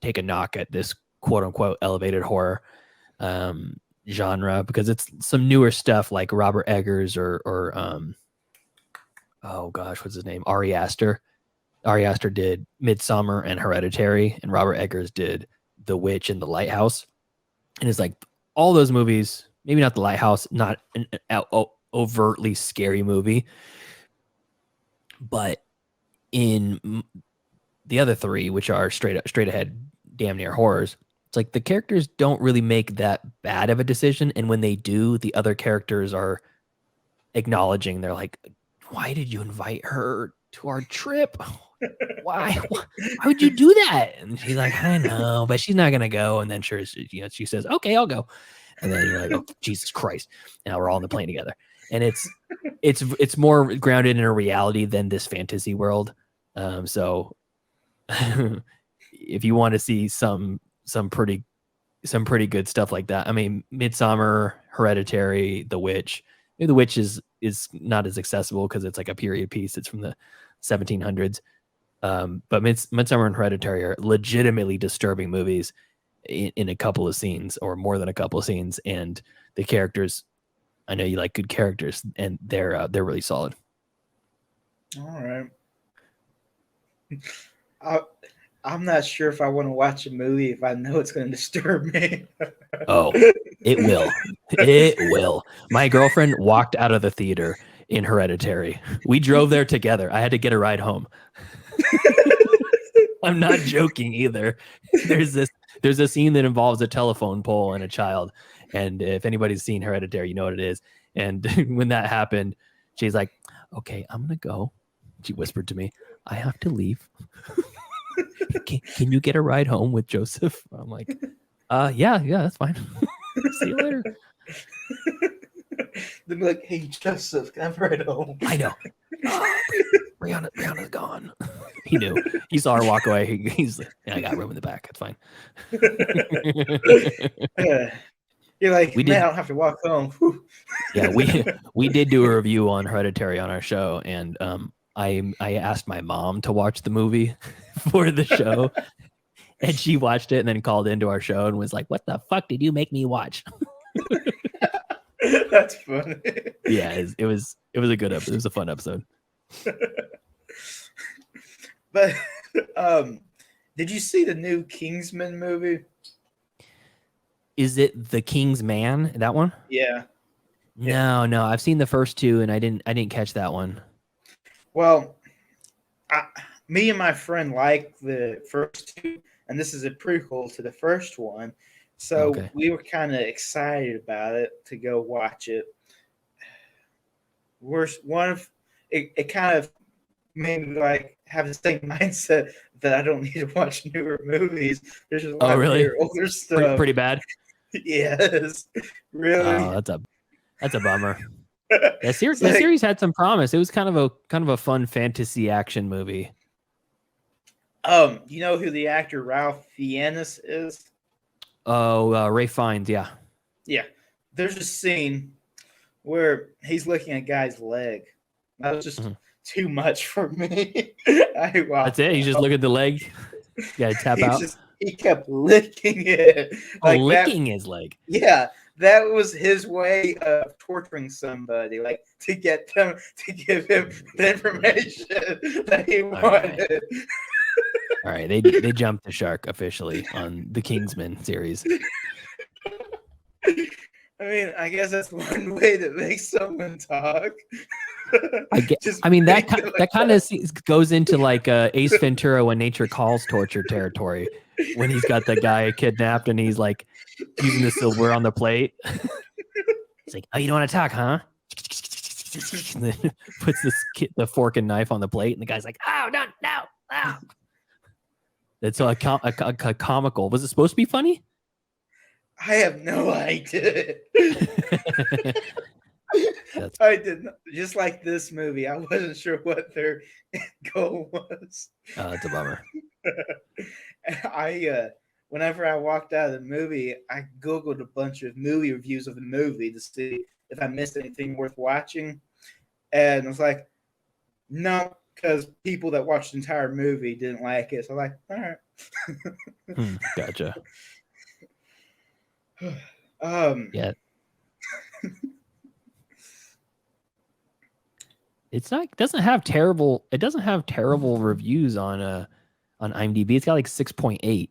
take a knock at this quote unquote elevated horror genre, because it's some newer stuff like Robert Eggers or oh gosh, what's his name? Ari Aster. Ari Aster did Midsommar and Hereditary, and Robert Eggers did The Witch and The Lighthouse. And it's like all those movies, maybe not The Lighthouse, not an overtly scary movie, but in the other three, which are straight ahead damn near horrors, it's like the characters don't really make that bad of a decision, and when they do, the other characters are acknowledging, they're like, why did you invite her to our trip? Why would you do that? And she's like, I know, but she's not gonna go. And then sure, she says, okay, I'll go. And then you're like, oh, Jesus Christ. And now we're all on the plane together. And it's more grounded in a reality than this fantasy world. So if you want to see some pretty good stuff like that, I mean, Midsommar, Hereditary, The Witch. The Witch is not as accessible because it's like a period piece. It's from the 1700s. But Midsommar and Hereditary are legitimately disturbing movies in a couple of scenes, or more than a couple of scenes, and the characters, I know you like good characters, and they're really solid. All right. I'm not sure if I want to watch a movie if I know it's going to disturb me. Oh, it will. It will. My girlfriend walked out of the theater in Hereditary. We drove there together. I had to get a ride home. I'm not joking either. There's a scene that involves a telephone pole and a child. And if anybody's seen Hereditary, you know what it is. And when that happened, she's like, okay, I'm going to go. She whispered to me, I have to leave. Can you get a ride home with Joseph? I'm like, yeah, that's fine. See you later. They'll be like, hey, Joseph, can I have a ride home? I know. Brianna's gone. He knew. He saw her walk away. He's like, yeah, I got room in the back. It's fine. You're like, I don't have to walk home. Yeah, we did do a review on Hereditary on our show, and I asked my mom to watch the movie for the show, and she watched it and then called into our show and was like, "What the fuck did you make me watch?" That's funny. Yeah, it was a good episode. It was a fun episode. But did you see the new Kingsman movie? Is it The King's Man? That one? Yeah. No. I've seen the first two, and I didn't catch that one. Well, me and my friend like the first two, and this is a prequel to the first one. So we were kind of excited about it to go watch it. It kind of made me like have the same mindset that I don't need to watch newer movies. There's just a lot of older stuff. Pretty bad. Yes, really. Oh, that's a bummer. That series had some promise. It was kind of a fun fantasy action movie. You know who the actor Ralph Fiennes is? Oh, Ray Fiennes, yeah. Yeah. There's a scene where he's looking at a guy's leg. That was just too much for me. That's it? He's just looking at the leg? Yeah, tap out? He kept licking it. Like licking his leg? Yeah. That was his way of torturing somebody, like to get them to give him the information that he wanted. All right, they jumped the shark officially on the Kingsman series. I mean, I guess that's one way to make someone talk. That kind of goes into like Ace Ventura When Nature Calls torture territory, when he's got the guy kidnapped and he's like using the silverware on the plate. It's like, oh, you don't want to talk, huh? And then puts the fork and knife on the plate, and the guy's like, oh, no. It's a comical. Was it supposed to be funny? I have no idea. I didn't. Just like this movie, I wasn't sure what their goal was. That's a bummer. Whenever I walked out of the movie, I Googled a bunch of movie reviews of the movie to see if I missed anything worth watching. And I was like, no, because people that watched the entire movie didn't like it. So I'm like, all right. Gotcha. Yeah. It doesn't have terrible reviews on IMDb. It's got like 6.8.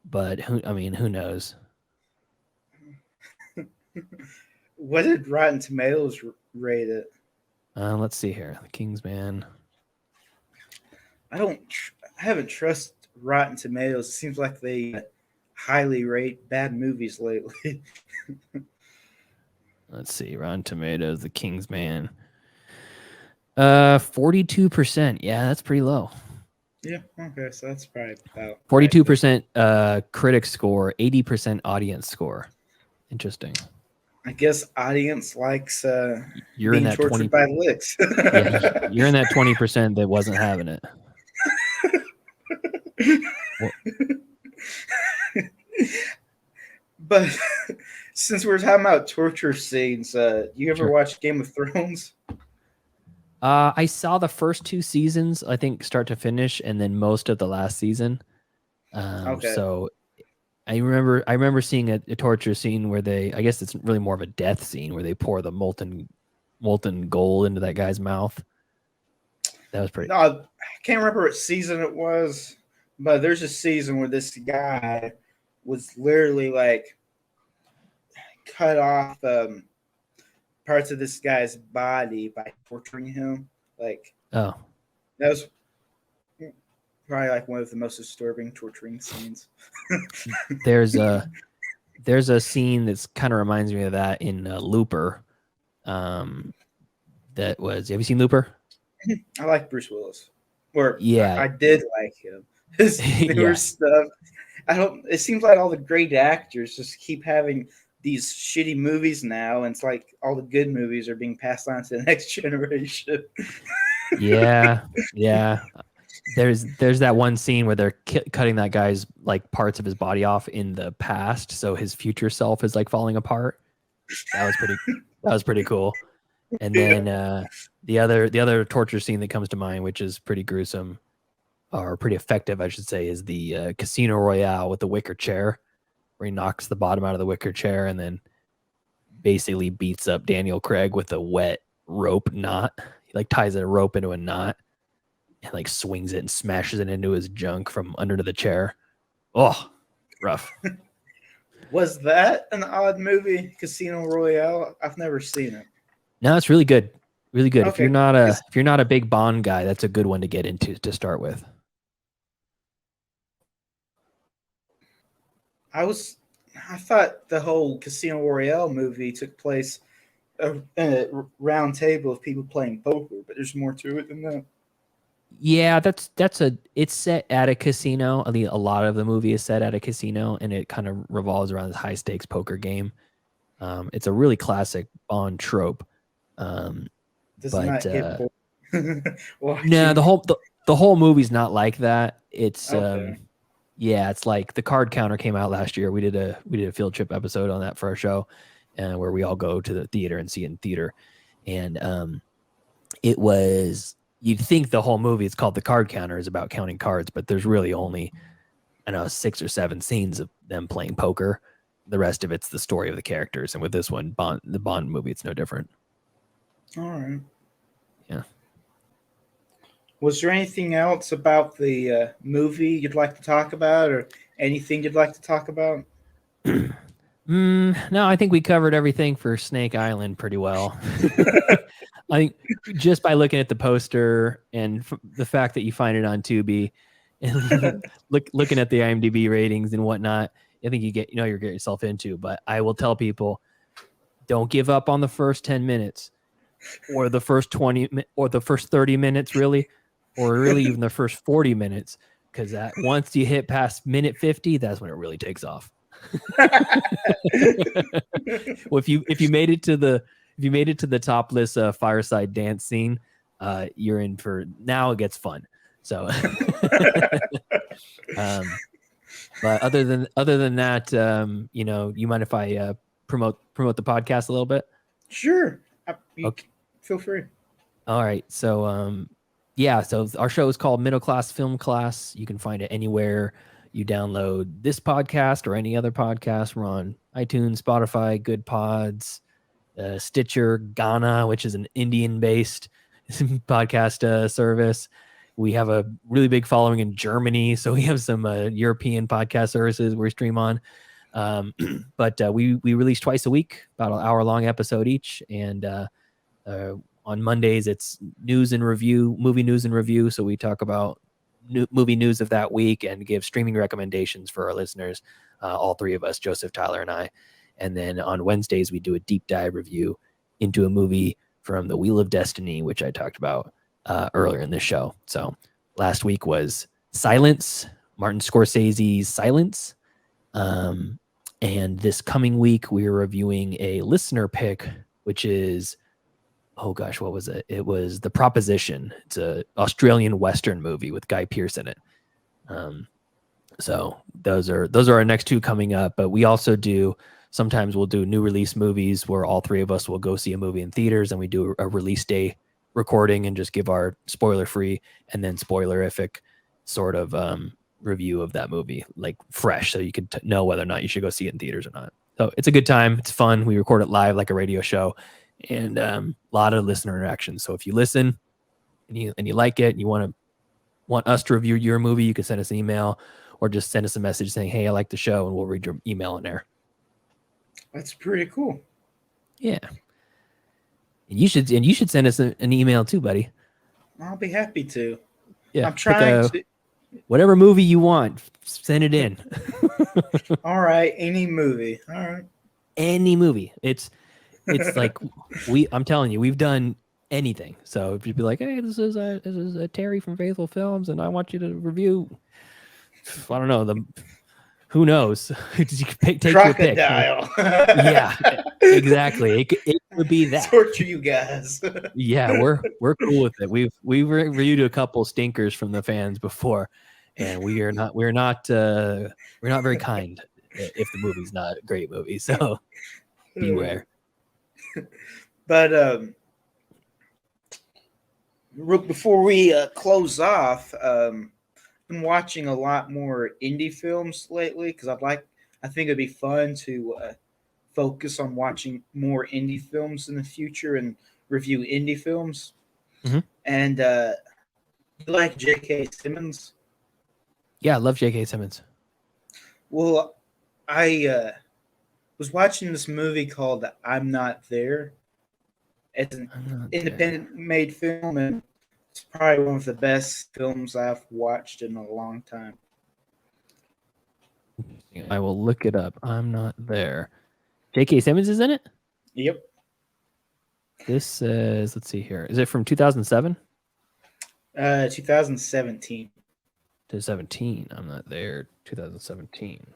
But who knows? What did Rotten Tomatoes rate it? Let's see here. The Kingsman. I haven't trusted Rotten Tomatoes. It seems like they highly rate bad movies lately. Let's see. Rotten Tomatoes, The Kingsman. 42%. Yeah, that's pretty low. Yeah, okay, so that's probably about 42% critic score, 80% audience score. Interesting. I guess audience likes you're being in that tortured 20 by licks. Yeah, you're in that 20% that wasn't having it. But since we're talking about torture scenes, you ever watch Game of Thrones? I saw the first 2 seasons, I think, start to finish, and then most of the last season. So I remember seeing a torture scene where I guess it's really more of a death scene where they pour the molten gold into that guy's mouth. That was pretty. No, I can't remember what season it was, but there's a season where this guy was literally like cut off parts of this guy's body by torturing him. Like, that was probably like one of the most disturbing torturing scenes. There's a scene that's kind of reminds me of that in Looper. Have you seen Looper? I like Bruce Willis. I did like him. His newer stuff. It seems like all the great actors just keep having these shitty movies now, and it's like all the good movies are being passed on to the next generation. Yeah. There's that one scene where they're cutting that guy's like parts of his body off in the past, so his future self is like falling apart. That was pretty cool. And then the other torture scene that comes to mind, which is pretty gruesome or pretty effective, I should say, is the Casino Royale with the wicker chair, where he knocks the bottom out of the wicker chair and then basically beats up Daniel Craig with a wet rope knot. He like ties a rope into a knot and like swings it and smashes it into his junk from under the chair. Oh, rough. Was that an odd movie, Casino Royale? I've never seen it. No, it's really good. Really good. Okay. If you're not a big Bond guy, that's a good one to get into to start with. I thought the whole Casino Royale movie took place in a round table of people playing poker, but there's more to it than that. Yeah, it's set at a casino. I mean, a lot of the movie is set at a casino, and it kind of revolves around this high stakes poker game. It's a really classic Bond trope. Does but not get bored. no, the whole movie's not like that. It's Okay. yeah, it's like the card counter came out last year. We did a field trip episode on that for our show, where we all go to the theater and see it in theater, and it was. You'd think the whole movie is called The Card Counter is about counting cards, but there's really only, 6 or 7 scenes of them playing poker. The rest of it's the story of the characters, and with this one, the Bond movie, it's no different. All right. Yeah. Was there anything else about the movie you'd like to talk about, or anything you'd like to talk about? No, I think we covered everything for Snake Island pretty well. I think just by looking at the poster and the fact that you find it on Tubi and looking at the IMDb ratings and whatnot, I think you're getting yourself into. But I will tell people, don't give up on the first 10 minutes or the first 20 or the first 30 minutes, really, or really even the first 40 minutes, because that once you hit past minute 50, that's when it really takes off. Well, if you made it to the topless fireside dance scene, you're in for now. It gets fun. So, but other than that, you mind if I promote the podcast a little bit? Sure. Okay. Feel free. All right. So, so our show is called Middle Class Film Class. You can find it anywhere you download this podcast or any other podcast. We're on iTunes, Spotify, Good Pods, Stitcher, Ghana, which is an Indian-based podcast service. We have a really big following in Germany, so we have some European podcast services we stream on. But we release twice a week, about an hour-long episode each, and on Mondays it's movie news and review. So we talk about movie news of that week and give streaming recommendations for our listeners, all three of us, Joseph, Tyler, and I. And then on Wednesdays, we do a deep dive review into a movie from The Wheel of Destiny, which I talked about earlier in this show. So last week was Silence, Martin Scorsese's Silence. And this coming week, we are reviewing a listener pick, which is, oh gosh, what was it? It was The Proposition. It's an Australian Western movie with Guy Pearce in it. So those are our next two coming up. But we also sometimes we'll do new release movies where all three of us will go see a movie in theaters, and we do a release day recording and just give our spoiler-free and then spoilerific sort of review of that movie, like fresh, so you can know whether or not you should go see it in theaters or not. So it's a good time. It's fun. We record it live like a radio show, and a lot of listener interaction. So if you listen and you like it and you want us to review your movie, you can send us an email or just send us a message saying, hey, I like the show, and we'll read your email in there. That's pretty cool. Yeah. And you should send us an email too, buddy. I'll be happy to. Yeah. I'm trying to. Whatever movie you want, send it in. All right. Any movie. All right. Any movie. It's like I'm telling you, we've done anything. So if you'd be like, hey, this is a Terry from Faithful Films, and I want you to review, I don't know, who knows? You take your pick. Yeah, exactly. It would be that. Torture you guys. Yeah, we're cool with it. We've reviewed a couple stinkers from the fans before, and we're not very kind if the movie's not a great movie. So beware. But Before we close off, been watching a lot more indie films lately because I think it'd be fun to focus on watching more indie films in the future and review indie films. Mhm. And you like J.K. Simmons? Yeah, I love J.K. Simmons. Well, I was watching this movie called I'm Not There. It's an I'm not there. independent made film, and it's probably one of the best films I've watched in a long time. I will look it up. I'm not there. J.K. Simmons is in it? Yep. This says, let's see here. Is it from 2007 2017. to 17? I'm not there. 2017.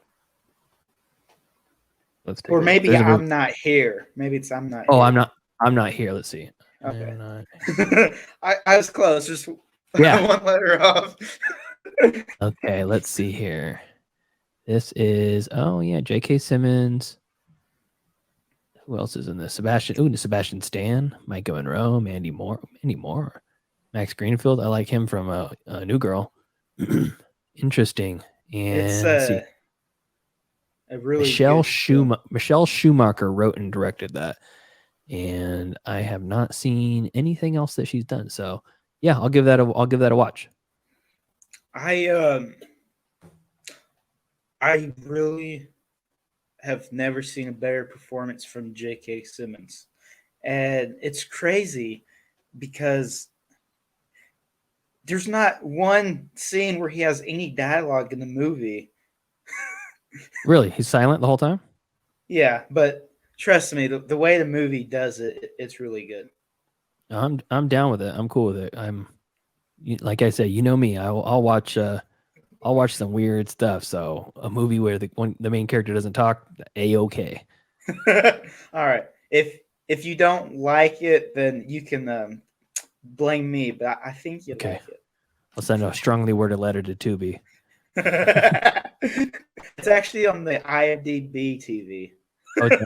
Let's take Or a look. maybe There's a movie. I'm Not Here. Maybe it's I'm Not Oh, Here. I'm not here. Let's see. Okay. I'm not. I was close, just Yeah. one letter off. Okay, let's see here. This is, oh yeah, J.K. Simmons. Who else is in this? Sebastian Stan, Micah Monroe, Mandy Moore, Max Greenfield. I like him from a New Girl. Interesting. It's And let's see, a really good film. Michelle Schumacher wrote and directed that, and I have not seen anything else that she's done. So yeah, I'll give that a watch. I really have never seen a better performance from J.K. Simmons. And it's crazy because there's not one scene where he has any dialogue in the movie. Really, he's silent the whole time. Yeah, but trust me, the way the movie does it, it's really good. I'm down with it. I'm cool with it. Like I said, you know me. I'll watch. I'll watch some weird stuff. So a movie where the main character doesn't talk, okay. All right. If you don't like it, then you can blame me, but I think you Okay. like it. I'll send a strongly worded letter to Tubi. It's actually on the IMDb TV. Okay.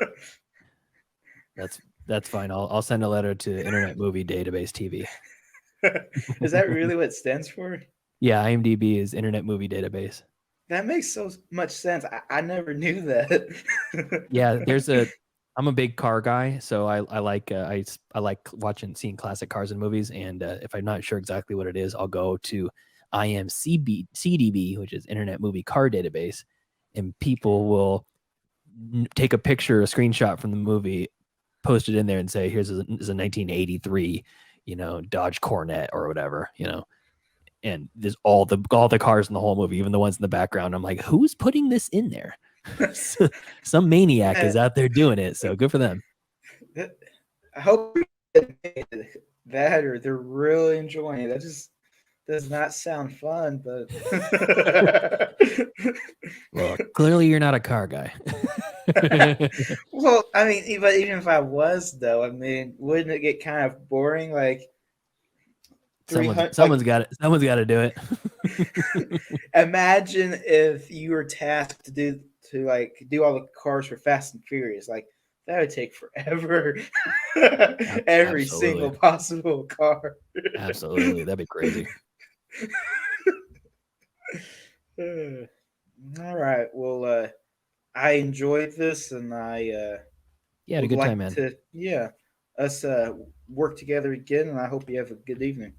That's fine. I'll send a letter to Internet Movie Database TV. Is that really what it stands for? Yeah, IMDb is Internet Movie Database. That makes so much sense. I never knew that. Yeah, I'm a big car guy, so I like I like seeing classic cars in movies. And if I'm not sure exactly what it is, I'll go to CDB, which is Internet Movie Car Database, and people will take a picture, a screenshot from the movie, post it in there, and say, "Here's a 1983, Dodge Corvette or whatever, And there's all the cars in the whole movie, even the ones in the background. I'm like, who's putting this in there? Some maniac is out there doing it. So good for them. I hope that or they're really enjoying it. That just does not sound fun, but Well, clearly you're not a car guy. Well, I mean, even if I was, though, I mean, wouldn't it get kind of boring? Like, someone's got it. Someone's got to do it. Imagine if you were tasked to do all the cars for Fast and Furious. Like, that would take forever. Every single possible car. Absolutely, that'd be crazy. All right. Well, I enjoyed this, and I had a good time, man. Us work together again, and I hope you have a good evening.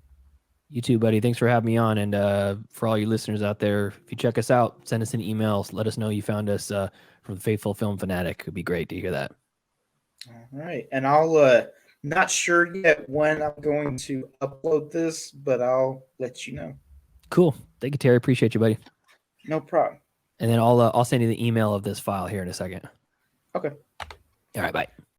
You too, buddy. Thanks for having me on. And for all you listeners out there, if you check us out, send us an email. Let us know you found us from the Faithful Film Fanatic. It'd be great to hear that. All right. And I'll not sure yet when I'm going to upload this, but I'll let you know. Cool. Thank you, Terry. Appreciate you, buddy. No problem. And then I'll send you the email of this file here in a second. Okay. All right. Bye.